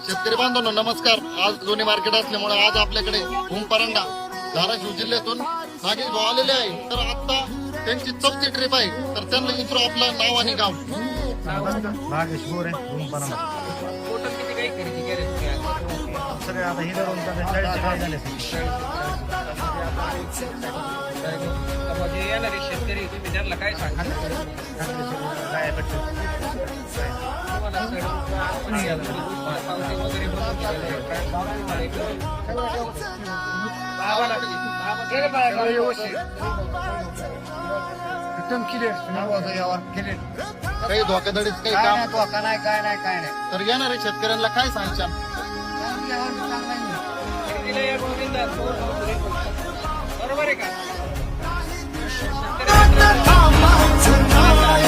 शेतकरी बांधवांनो नमस्कार. आज लोणी मार्केट असल्यामुळे आज आपल्याकडे भूमपरांडा धाराशिव जिल्ह्यातून नागेश भाऊ आलेले आहे. तर आता त्यांची चौथी ट्रिप आहे. तर त्यांना विचारू आपलं नाव आणि गाव. नागेश गोरे भूमपरांडा. टोटल किती काही खरेदी केले तुम्ही आज? सगळे आता हे धरून 40 काय झाले म्हणजे येणारे शेतकरी तुम्ही त्यांना काय सांगा काय भेटतं तुम्हाला पावती वगैरे बनवून दिलेलं आहे. एकदम क्लिअर काही धोकाधडीच काही काम काय नाही तर येणाऱ्या शेतकऱ्यांना काय सांगशाल? खरेदीला या गोविंदा बरोबर आहे का? शेतकरी